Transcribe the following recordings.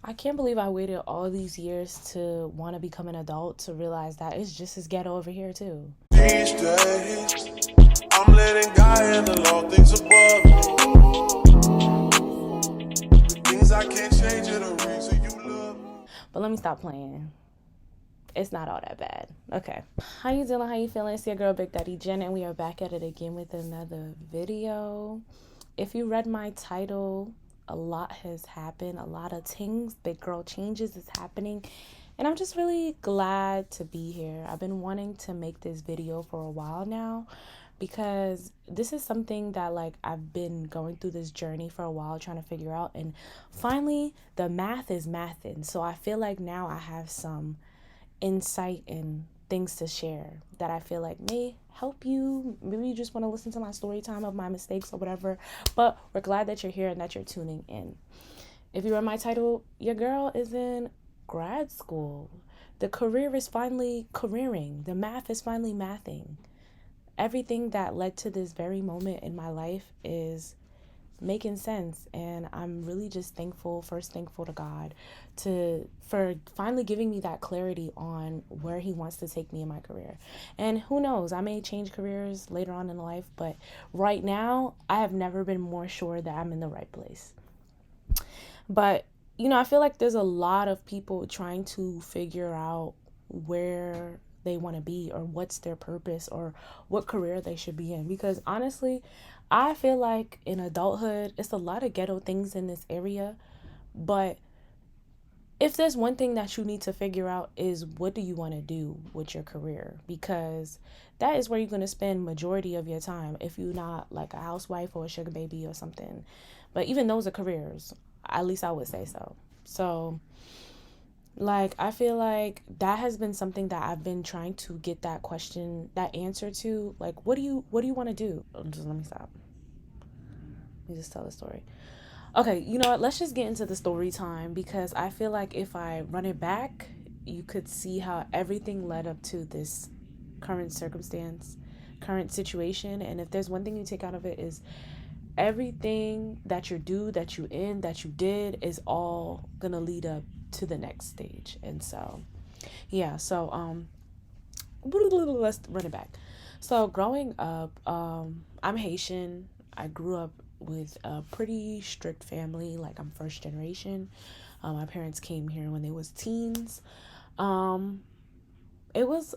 I can't believe I waited all these years to want to become an adult to realize that it's just as ghetto over here too. These days, I'm letting God handle all things above. The things I can't change are the reason you love. But let me stop playing. It's not all that bad. Okay. How you doing? How you feeling? It's your girl Big Daddy Jenn, and we are back at it again with another video. If you read my title, a lot has happened. A lot of things, big girl changes is happening. And I'm just really glad to be here. I've been wanting to make this video for a while now because this is something that like I've been going through this journey for a while trying to figure out, and finally the math is mathing. So I feel like now I have some insight and things to share that I feel like may help you. Maybe you just want to listen to my story time of my mistakes or whatever. But we're glad that you're here and that you're tuning in. If you read my title, your girl is in grad school. The career is finally careering. The math is finally mathing. Everything that led to this very moment in my life is making sense, and I'm really just thankful to God for finally giving me that clarity on where he wants to take me in my career. And who knows, I may change careers later on in life, but right now I have never been more sure that I'm in the right place. But I feel like there's a lot of people trying to figure out where they want to be or what's their purpose or what career they should be in, because honestly I feel like in adulthood it's a lot of ghetto things in this area. But if there's one thing that you need to figure out is what do you want to do with your career, because that is where you're going to spend majority of your time if you're not like a housewife or a sugar baby or something. But even those are careers, at least I would say so. So like I feel like that has been something that I've been trying to get that question, that answer to, like what do you want to do. Just let me stop. Let me just tell the story. Okay, you know what? Let's just get into the story time, because I feel like if I run it back, you could see how everything led up to this current circumstance, current situation. And if there's one thing you take out of it is everything that you do, that you in, that you did is all gonna lead up to the next stage. And so, yeah, so let's run it back. So growing up, I'm Haitian. I grew up with a pretty strict family. Like I'm first generation. My parents came here when they was teens. Um, it was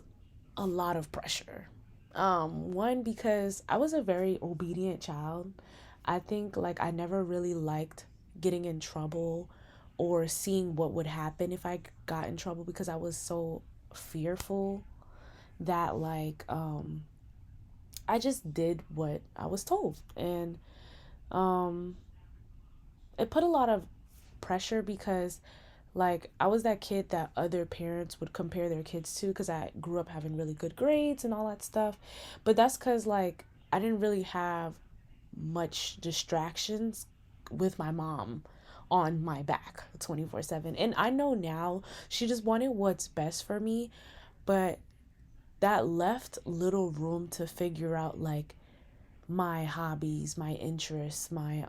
a lot of pressure. One, because I was a very obedient child. I think like I never really liked getting in trouble or seeing what would happen if I got in trouble, because I was so fearful that like I just did what I was told. And um it put a lot of pressure, because like I was that kid that other parents would compare their kids to, because I grew up having really good grades and all that stuff. But that's because like I didn't really have much distractions with my mom on my back 24/7. And I know now she just wanted what's best for me, but that left little room to figure out like my hobbies, my interests, my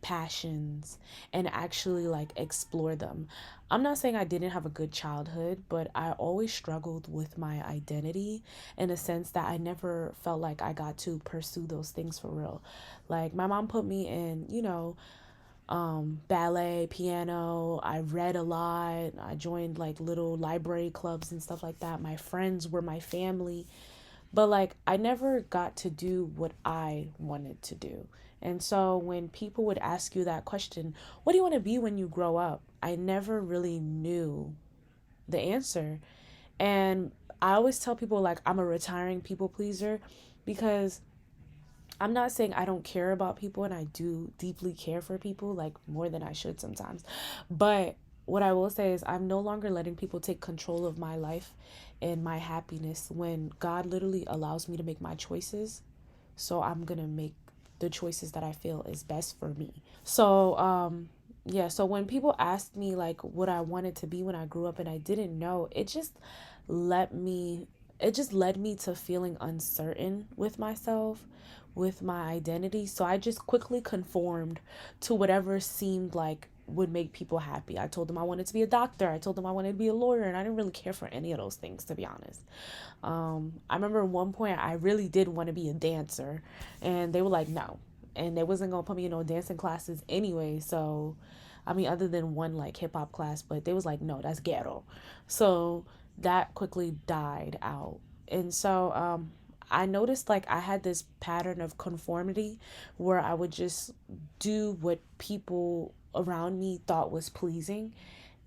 passions, and actually like explore them. I'm not saying I didn't have a good childhood, but I always struggled with my identity in a sense that I never felt like I got to pursue those things for real. Like my mom put me in, ballet, piano. I read a lot. I joined like little library clubs and stuff like that. My friends were my family. But like I never got to do what I wanted to do. And so when people would ask you that question, what do you want to be when you grow up? I never really knew the answer. And I always tell people like I'm a retiring people pleaser, because I'm not saying I don't care about people, and I do deeply care for people, like more than I should sometimes. But what I will say is I'm no longer letting people take control of my life and my happiness, when God literally allows me to make my choices. So I'm going to make the choices that I feel is best for me. So, yeah, so when people asked me like what I wanted to be when I grew up and I didn't know, let me it just led me to feeling uncertain with myself, with my identity. So I just quickly conformed to whatever seemed like would make people happy. I told them I wanted to be a doctor. I told them I wanted to be a lawyer, and I didn't really care for any of those things, to be honest. I remember at one point I really did want to be a dancer, and they were like, no. And they wasn't gonna put me in no dancing classes anyway. So, I mean, other than one like hip hop class, but they was like, no, that's ghetto. So that quickly died out. And so, I noticed like I had this pattern of conformity where I would just do what people around me thought was pleasing,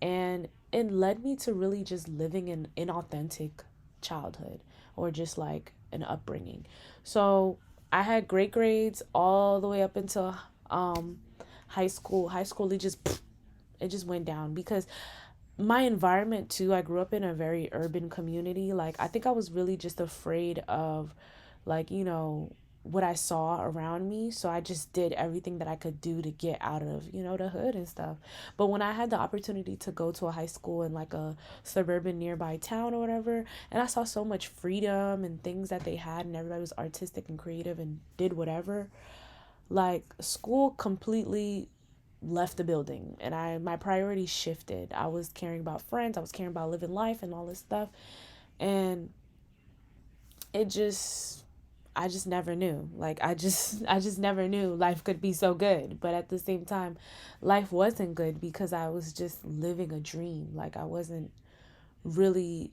and it led me to really just living an inauthentic childhood, or just like an upbringing. So I had great grades all the way up until um high school. High school, it just went down because my environment too, I grew up in a very urban community. Like, I think I was really just afraid of, like, what I saw around me. So I just did everything that I could do to get out of, the hood and stuff. But when I had the opportunity to go to a high school in like a suburban nearby town or whatever, and I saw so much freedom and things that they had, and everybody was artistic and creative and did whatever, like, school completely left the building, and my priorities shifted. I was caring about friends, I was caring about living life and all this stuff. And it just I just never knew. Like, I just never knew life could be so good. But at the same time, life wasn't good because I was just living a dream. Like, I wasn't really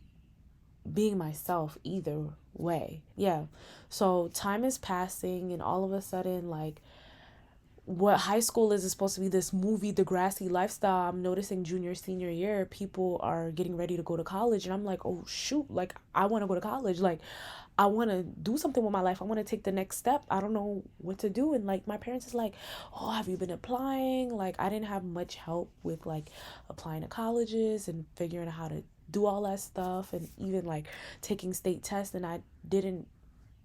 being myself either way. Yeah. So time is passing, and all of a sudden, like, what high school is supposed to be this movie Degrassi lifestyle. I'm noticing junior, senior year, people are getting ready to go to college. And I'm like, oh, shoot, like, I want to go to college. Like, I want to do something with my life. I want to take the next step. I don't know what to do. And like, my parents is like, oh, have you been applying? Like, I didn't have much help with like applying to colleges and figuring out how to do all that stuff, and even like taking state tests. And I didn't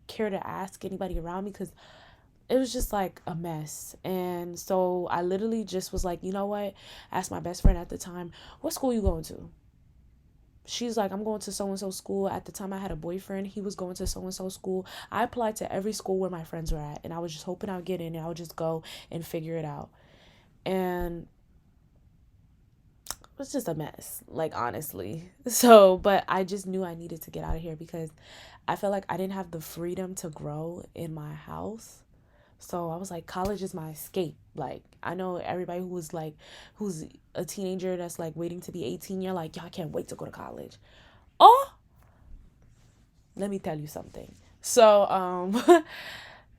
care to ask anybody around me because it was just like a mess. And so I literally just was like, you know what? Asked my best friend at the time, what school you going to? She's like, I'm going to so and so school. At the time, I had a boyfriend. He was going to so and so school. I applied to every school where my friends were at, and I was just hoping I'd get in, and I would just go and figure it out. And it was just a mess, like, honestly. So, but I just knew I needed to get out of here because I felt like I didn't have the freedom to grow in my house. So I was like, college is my escape. Like, I know everybody who's a teenager that's like waiting to be 18, you're like, y'all can't wait to go to college. Oh, let me tell you something. So,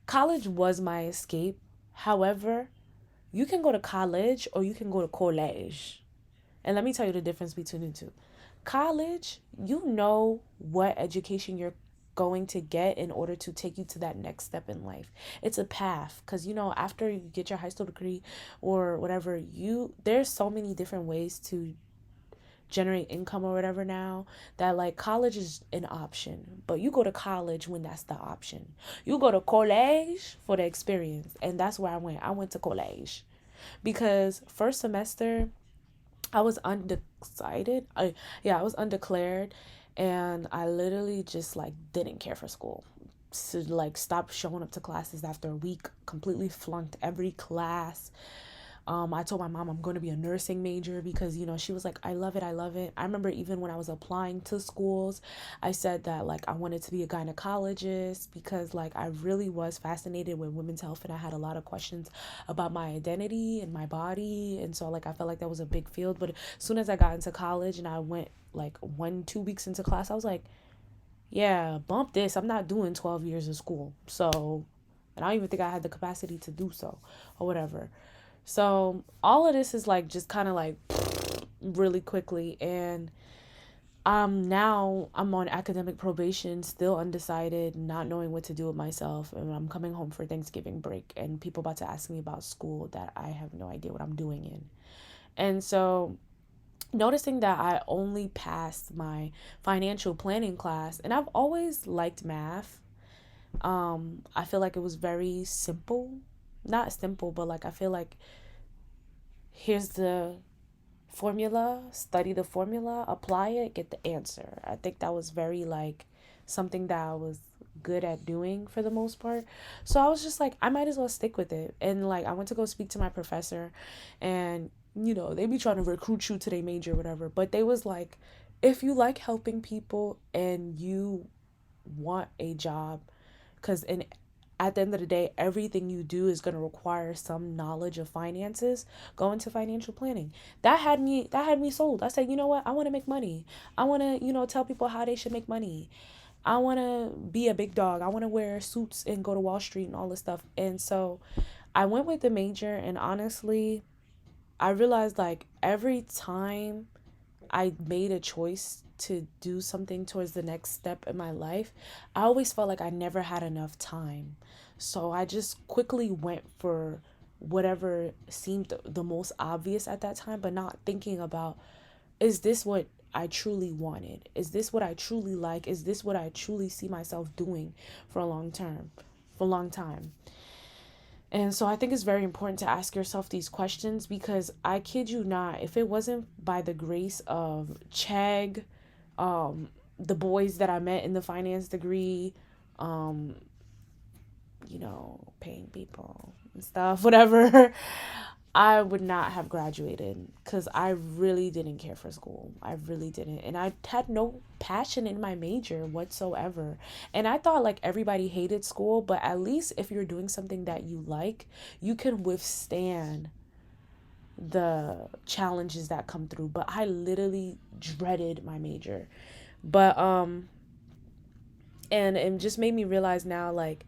college was my escape. However, you can go to college or you can go to college. And let me tell you the difference between the two. College, you know what education you're going to get in order to take you to that next step in life. It's a path, because after you get your high school degree or whatever, there's so many different ways to generate income or whatever now, that like college is an option. But you go to college when that's the option. You go to college for the experience. And that's where I went to college because first semester I was undecided. I was undeclared, and I literally just like didn't care for school. So like stopped showing up to classes after a week, completely flunked every class. I told my mom I'm going to be a nursing major because, she was like, I love it. I love it. I remember even when I was applying to schools, I said that like I wanted to be a gynecologist because like I really was fascinated with women's health, and I had a lot of questions about my identity and my body. And so like I felt like that was a big field. But as soon as I got into college and I went like 1-2 weeks into class, I was like, yeah, bump this. I'm not doing 12 years of school. So, and I don't even think I had the capacity to do so or whatever. So all of this is like just kind of like really quickly. And now I'm on academic probation, still undecided, not knowing what to do with myself. And I'm coming home for Thanksgiving break, and people about to ask me about school that I have no idea what I'm doing in. And so noticing that I only passed my financial planning class, and I've always liked math. I feel like it was very simple. Not simple, but like I feel like here's the formula, study the formula, apply it, get the answer. I think that was very like something that I was good at doing for the most part. So I was just like, I might as well stick with it. And like I went to go speak to my professor, and they be trying to recruit you to their major or whatever. But they was like, if you like helping people and you want a job, because at the end of the day, everything you do is going to require some knowledge of finances. Go into financial planning. That had me sold. I said, you know what? I want to make money. I want to, tell people how they should make money. I want to be a big dog. I want to wear suits and go to Wall Street and all this stuff. And so I went with the major, and honestly, I realized like every time I made a choice to do something towards the next step in my life, I always felt like I never had enough time. So I just quickly went for whatever seemed the most obvious at that time, but not thinking about, is this what I truly wanted? Is this what I truly like? Is this what I truly see myself doing for a for a long time? And so I think it's very important to ask yourself these questions, because I kid you not, if it wasn't by the grace of Chegg, the boys that I met in the finance degree, um, paying people and stuff, whatever, I would not have graduated, because I really didn't care for school. I really didn't. And I had no passion in my major whatsoever. And I thought like everybody hated school, but at least if you're doing something that you like, you can withstand the challenges that come through. But I literally dreaded my major. But and it just made me realize now, like,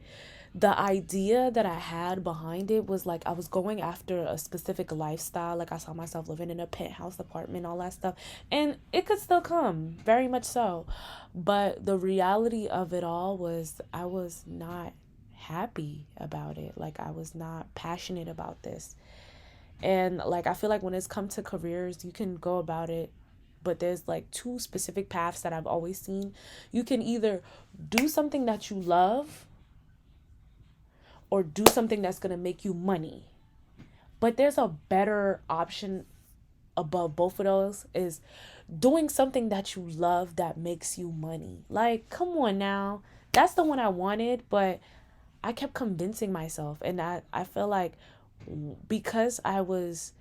the idea that I had behind it was like I was going after a specific lifestyle. Like, I saw myself living in a penthouse apartment, all that stuff. And it could still come, very much so. But the reality of it all was I was not happy about it. Like, I was not passionate about this. And like, I feel like when it's come to careers, you can go about it, but there's like two specific paths that I've always seen. You can either do something that you love or do something that's going to make you money. But there's a better option above both of those, is doing something that you love that makes you money. Like, come on now. That's the one I wanted, but I kept convincing myself. And I feel like because I was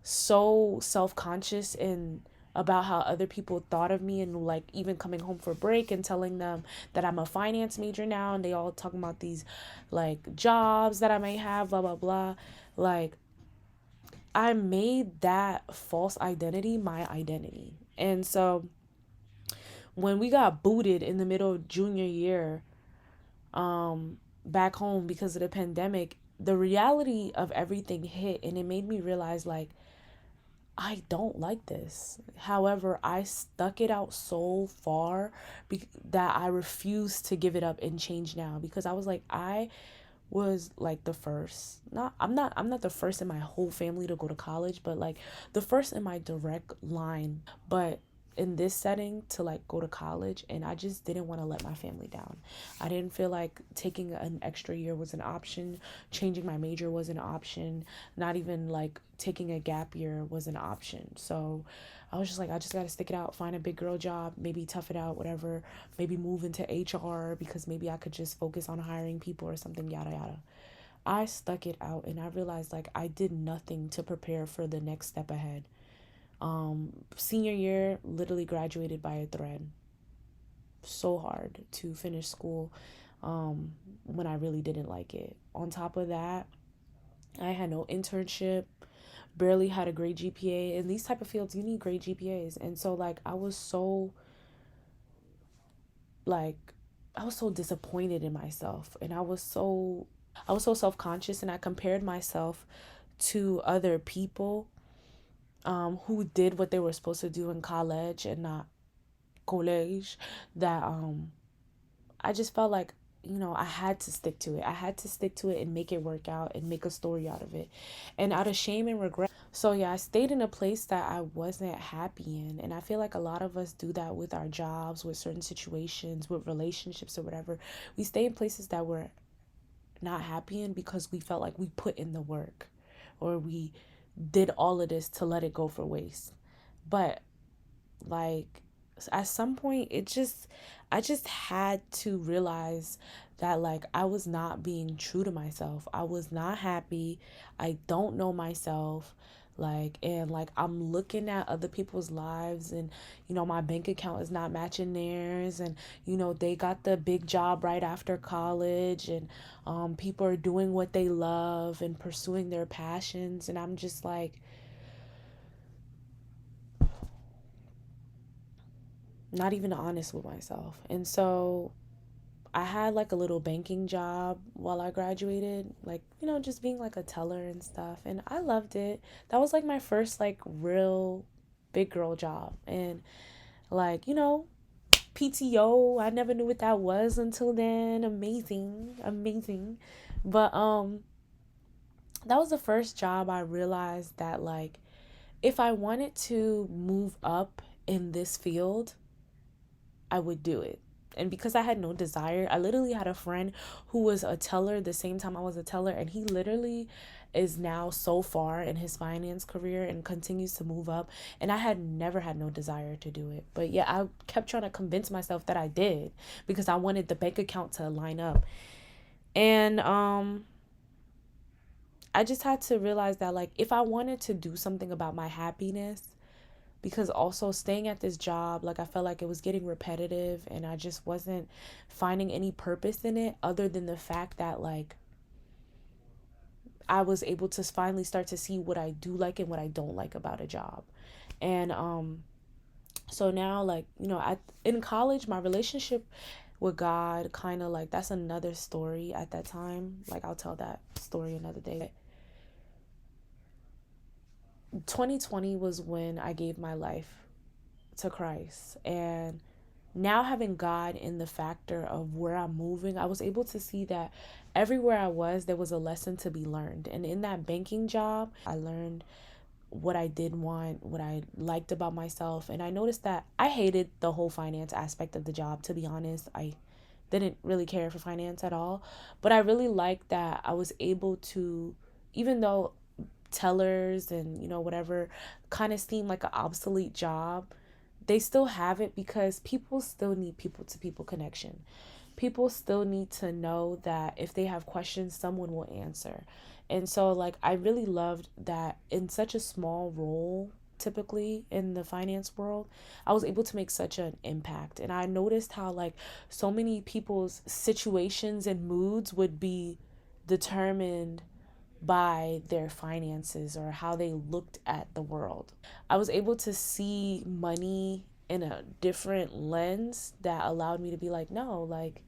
so self-conscious and about how other people thought of me, and like even coming home for break and telling them that I'm a finance major now, and they all talking about these like jobs that I may have, blah blah blah. Like, I made that false identity my identity. And so when we got booted in the middle of junior year, back home because of the pandemic, the reality of everything hit, and it made me realize like I don't like this. However, I stuck it out so far that I refuse to give it up and change now, because I was like, I was like the first. I'm not the first in my whole family to go to college, but like the first in my direct line. But in this setting, to like go to college, and I just didn't want to let my family down. I didn't feel like taking an extra year was an option, changing my major was an option, not even like taking a gap year was an option. So I was just like, I just got to stick it out, find a big girl job, maybe tough it out, whatever, maybe move into HR, because maybe I could just focus on hiring people or something, yada yada. I stuck it out, and I realized like I did nothing to prepare for the next step ahead. Senior year, literally graduated by a thread. So hard to finish school, when I really didn't like it. On top of that, I had no internship, barely had a great GPA. In these type of fields, you need great GPAs. And so like like I was so disappointed in myself, and I was so self-conscious, and I compared myself to other people who did what they were supposed to do in college and not college, that I just felt like, I had to stick to it. I had to stick to it and make it work out and make a story out of it. And out of shame and regret. So yeah, I stayed in a place that I wasn't happy in. And I feel like a lot of us do that with our jobs, with certain situations, with relationships or whatever. We stay in places that we're not happy in because we felt like we put in the work, or we did all of this to let it go for waste. But like, at some point, I just had to realize that like I was not being true to myself. I was not happy. I don't know myself. Like, and like I'm looking at other people's lives, and my bank account is not matching theirs, and they got the big job right after college, and people are doing what they love and pursuing their passions, and I'm just like not even honest with myself. And so I had like a little banking job while I graduated, like, just being like a teller and stuff. And I loved it. That was like my first like real big girl job. And like, PTO, I never knew what that was until then. Amazing, amazing. But that was the first job I realized that like if I wanted to move up in this field, I would do it. And because I had no desire, I literally had a friend who was a teller the same time I was a teller, and he literally is now so far in his finance career and continues to move up. And I had never had no desire to do it. But yeah, I kept trying to convince myself that I did because I wanted the bank account to line up. And I just had to realize that like if I wanted to do something about my happiness, because also staying at this job, like I felt like it was getting repetitive and I just wasn't finding any purpose in it other than the fact that like I was able to finally start to see what I do like and what I don't like about a job. And so now like, in college my relationship with God kind of like that's another story at that time. Like I'll tell that story another day. 2020 was when I gave my life to Christ. And now having God in the factor of where I'm moving, I was able to see that everywhere I was, there was a lesson to be learned. And in that banking job, I learned what I did want, what I liked about myself. And I noticed that I hated the whole finance aspect of the job, to be honest. I didn't really care for finance at all. But I really liked that I was able to, even though tellers and whatever kind of seem like an obsolete job, they still have it because people still need people to people connection. People still need to know that if they have questions, someone will answer. And so like I really loved that in such a small role, typically in the finance world, I was able to make such an impact. And I noticed how like so many people's situations and moods would be determined by their finances or how they looked at the world. I was able to see money in a different lens that allowed me to be like, no, like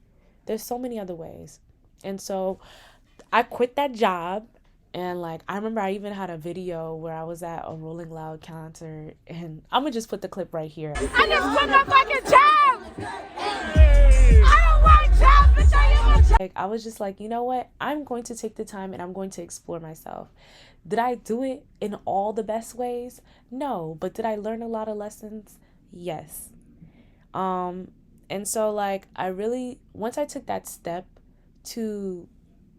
there's so many other ways. And so I quit that job. And like I remember I even had a video where I was at a Rolling Loud concert, and I'm gonna just put the clip right here. I just quit my fucking job. I don't want jobs, bitch. Like I was just like, you know what? I'm going to take the time and I'm going to explore myself. Did I do it in all the best ways? No, but did I learn a lot of lessons? Yes. And so like I really, once I took that step to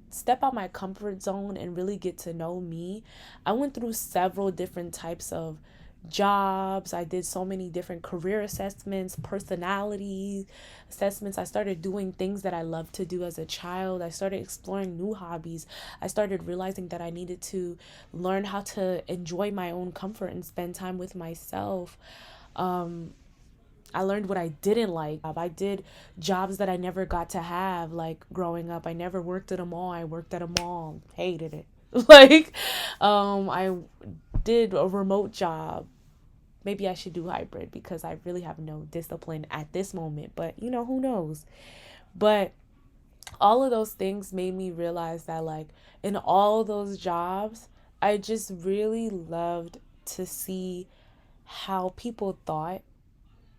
step out my comfort zone and really get to know me, I went through several different types of jobs. I did so many different career assessments, personality assessments. I started doing things that I loved to do as a child. I started exploring new hobbies. I started realizing that I needed to learn how to enjoy my own comfort and spend time with myself. I learned what I didn't like. I did jobs that I never got to have, like growing up. I never worked at a mall. I worked at a mall. Hated it. Like, I did a remote job. Maybe I should do hybrid because I really have no discipline at this moment. But, who knows? But all of those things made me realize that, like, in all those jobs, I just really loved to see how people thought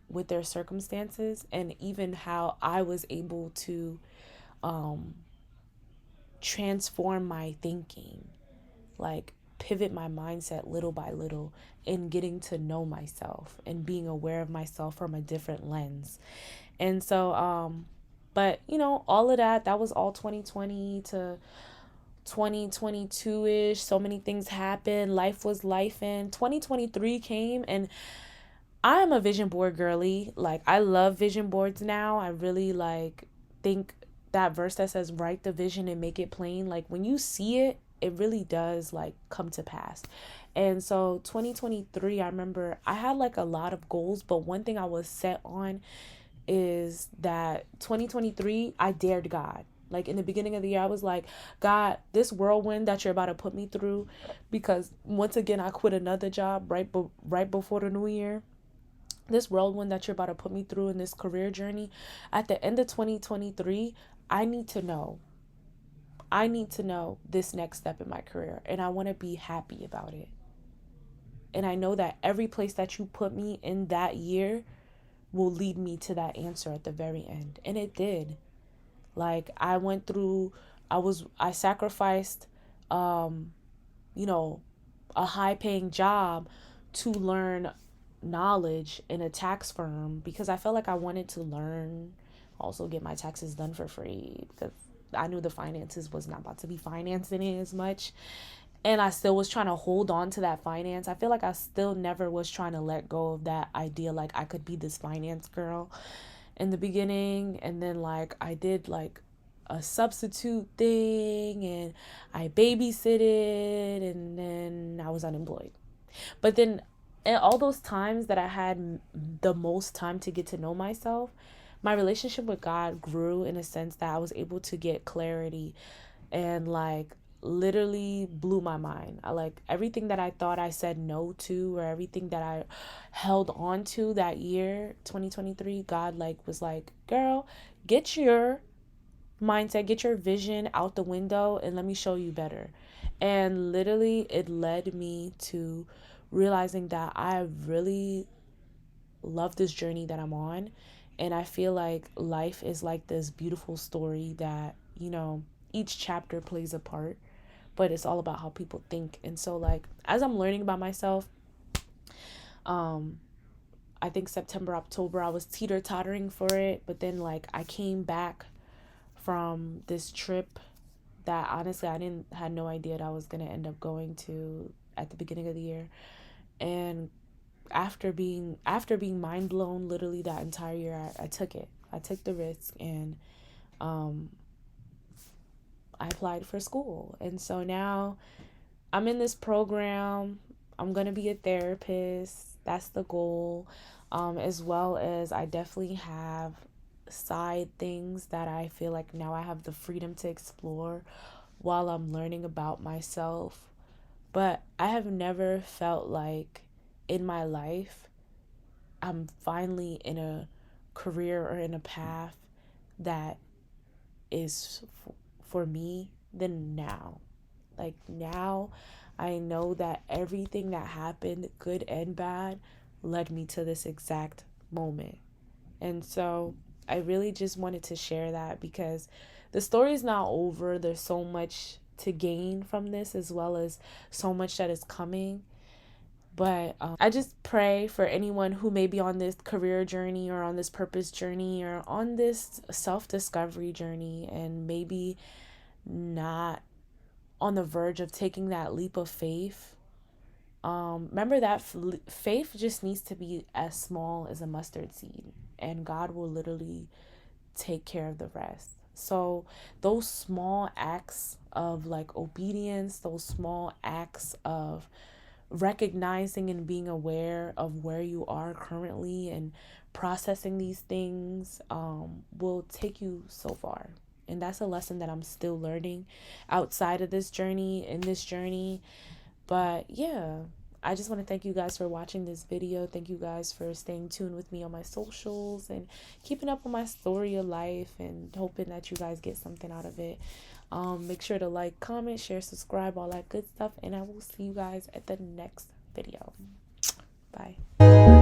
with their circumstances, and even how I was able to transform my thinking, like pivot my mindset little by little in getting to know myself and being aware of myself from a different lens. And so but all of that was all 2020 to 2022ish. So many things happened. Life was life, and 2023 came, and I'm a vision board girly. Like I love vision boards now. I really like think that verse that says write the vision and make it plain. Like when you see it, it really does like come to pass. And so 2023, I remember I had like a lot of goals, but one thing I was set on is that 2023, I dared God. Like in the beginning of the year, I was like, God, this whirlwind that you're about to put me through, because once again, I quit another job right before the new year. This whirlwind that you're about to put me through in this career journey, at the end of 2023, I need to know. I need to know this next step in my career, and I want to be happy about it. And I know that every place that you put me in that year will lead me to that answer at the very end. And it did. Like I went through, I sacrificed, um, you know, a high paying job to learn knowledge in a tax firm because I felt like I wanted to learn, also get my taxes done for free because I knew the finances was not about to be financing it as much. And I still was trying to hold on to that finance. I feel like I still never was trying to let go of that idea like I could be this finance girl in the beginning. And then like I did like a substitute thing and I babysitted and then I was unemployed. But then in all those times that I had the most time to get to know myself, my relationship with God grew in a sense that I was able to get clarity and like literally blew my mind. I like everything that I thought I said no to or everything that I held on to that year, 2023, God like was like, "Girl, get your mindset, get your vision out the window and let me show you better." And literally it led me to realizing that I really love this journey that I'm on. And I feel like life is like this beautiful story that, each chapter plays a part, but it's all about how people think. And so like as I'm learning about myself, um I think September, October, I was teeter tottering for it, but then like I came back from this trip that honestly I didn't had no idea that I was gonna end up going to at the beginning of the year. And after being mind blown literally that entire year, I took it. I took the risk and um I applied for school. And so now I'm in this program. I'm gonna be a therapist. That's the goal. As well as I definitely have side things that I feel like now I have the freedom to explore while I'm learning about myself. But I have never felt like in my life I'm finally in a career or in a path that is for me than now. Like now, I know that everything that happened, good and bad, led me to this exact moment. And so I really just wanted to share that because the story's not over. There's so much to gain from this, as well as so much that is coming. But I just pray for anyone who may be on this career journey or on this purpose journey or on this self discovery journey and maybe not on the verge of taking that leap of faith. Remember that faith just needs to be as small as a mustard seed, and God will literally take care of the rest. So, those small acts of like obedience, those small acts of recognizing and being aware of where you are currently and processing these things will take you so far. And that's a lesson that I'm still learning outside of this journey, in this journey. But yeah, I just want to thank you guys for watching this video. Thank you guys for staying tuned with me on my socials and keeping up on my story of life and hoping that you guys get something out of it. Make sure to like, comment, share, subscribe, all that good stuff. And I will see you guys at the next video. Bye.